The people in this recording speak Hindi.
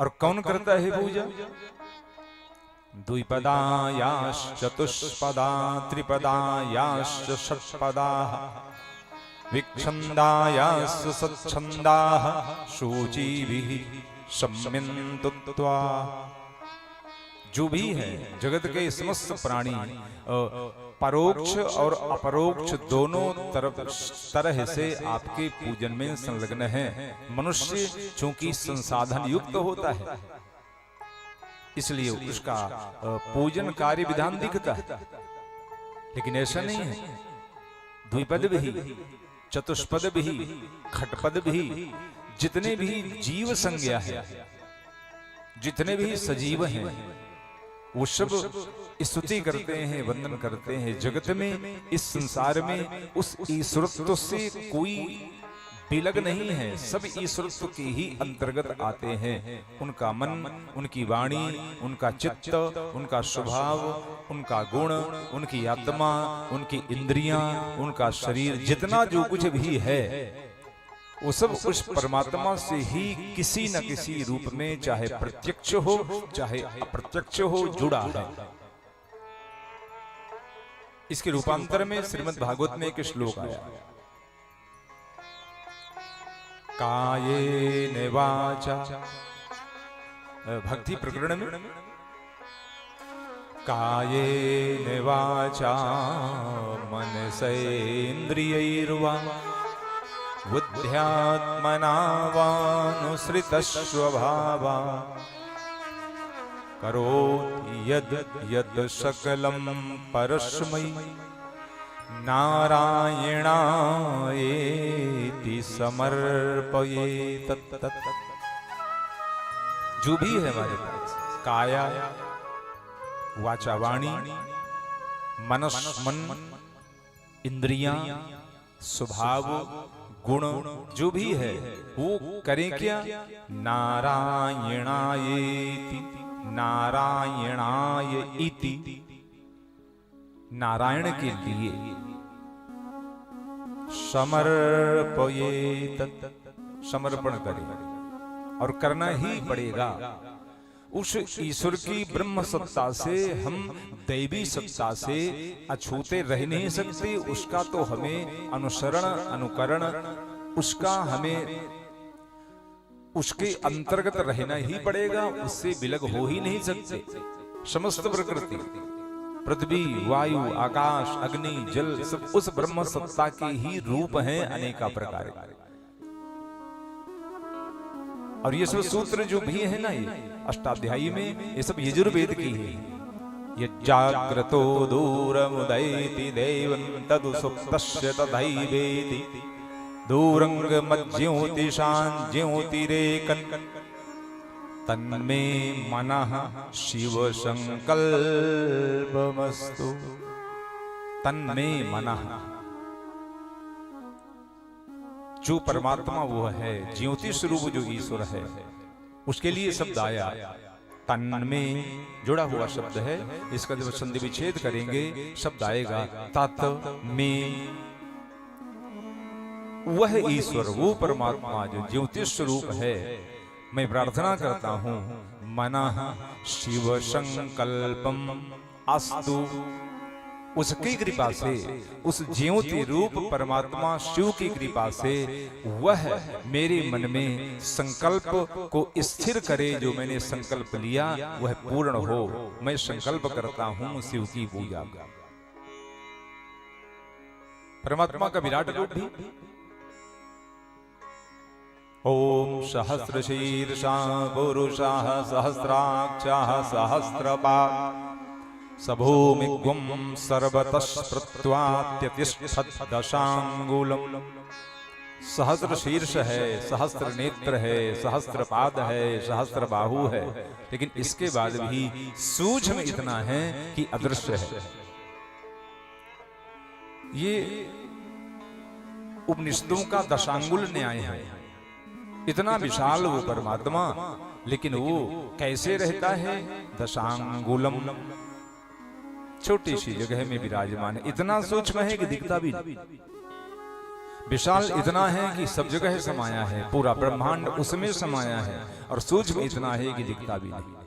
और कौन करता है पूजा? द्विपदायाश्चतुष्पदा त्रिपदायाश्च षट्पदाः विच्छन्दायाश्च सच्छन्दाः शुचिभिः सम्यन्तुत्वा। जो भी है जगत के समस्त प्राणी परोक्ष और अपरोक्ष दोनों तरह से आपके पूजन में संलग्न है। मनुष्य चूंकि संसाधन युक्त होता है इसलिए उसका पूजन कार्य विधान दिखता है, लेकिन ऐसा नहीं है। द्विपद भी, चतुष्पद भी, खटपद भी, जितने भी जीव संज्ञा है, जितने भी सजीव हैं, वो सब स्तुति करते हैं, वंदन करते हैं। जगत में, इस संसार में उस ईश्वरत्व से कोई विलग नहीं है, सब ईश्वरत्व के ही अंतर्गत आते हैं। उनका मन, उनकी वाणी, उनका चित्त, उनका स्वभाव, उनका गुण, उनकी आत्मा, उनकी इंद्रियां, उनका शरीर, जितना जो कुछ भी है वो सब उस परमात्मा से ही किसी न किसी रूप में, चाहे प्रत्यक्ष हो चाहे अप्रत्यक्ष हो, जुड़ा है। इसके रूपांतर में श्रीमद् भागवत में एक श्लोक आया, कायेन वाचा, भक्ति प्रकरण में, कायेन वाचा मनसेन्द्रियैर्वा बुद्ध्यात्मना वानुसृतः स्वभावा करोति यद् यद् सकलं परस्मै नारायणायेति समर्पयेत्। जो भी है हमारे पास, काया, वाचा वाणी, मनस मन, इंद्रियां, स्वभाव, गुण, जो भी है वो करें क्या? नारायणायेति, नारायणाय इति, नारायण के लिए समर्पयेत, समर्पण करें। और करना ही पड़ेगा। उस ईश्वर की ब्रह्म सत्ता से हम दैवी सत्ता से अछूते रह नहीं सकते। उसका तो हमें अनुसरण, अनुकरण, उसका हमें उसके अंतर्गत रहना ही पड़ेगा। उससे विलग हो ही नहीं सकते। समस्त प्रकृति, पृथ्वी, वायु, आकाश, अग्नि, जल, सब उस ब्रह्म सत्ता के ही रूप हैं, अनेका प्रकार के। और ये सब सूत्र जो भी है ना, ये अष्टाध्यायी में, ये सब यजुर्वेद की है। ये जाग्रतो दूरमुदैति देवं तदु सुप्तस्य तथैवेति दूरंग मज्ज्योतिषां ज्योतिरेकं तन्मे मनः शिव संकल्पमस्तु। तन्मे मनः, जो परमात्मा वो है, ज्योति स्वरूप जो ईश्वर है, उसके लिए शब्द आया। तन में जुड़ा हुआ शब्द है। इसका जब संधि विच्छेद करेंगे शब्द आएगा तत् में। वह ईश्वर, वो परमात्मा जो ज्योति स्वरूप है, मैं प्रार्थना करता हूं, मनः शिव संकल्पम अस्तु। उसकी कृपा से, उस ज्योति रूप परमात्मा शिव की कृपा से वह मेरे मन में संकल्प को स्थिर करे। जो मैंने संकल्प लिया वह पूर्ण हो। मैं संकल्प करता हूं शिव की पूजा का। परमात्मा का विराट रूप भी, ओम सहस्रशीर्षा पुरुषः सहस्राक्षः सहस्रपाद सभूमिग्वं सर्वतस्पृत्वात्यतिष्ठद्दशांगुलम्। सहस्र शीर्ष है, सहस्र नेत्र है, सहस्र पाद है, सहस्र बाहु है, लेकिन इसके बाद भी सूक्ष्म इतना है कि अदृश्य है। ये उपनिषदों का दशांगुल न्याय है। इतना विशाल वो परमात्मा, लेकिन वो कैसे रहता है? दशांगुलम, छोटी सी जगह में विराजमान है। इतना सूक्ष्म है कि दिखता भी नहीं। विशाल इतना है कि सब जगह समाया है, पूरा ब्रह्मांड उसमें समाया है, और सूक्ष्म इतना है कि दिखता भी नहीं।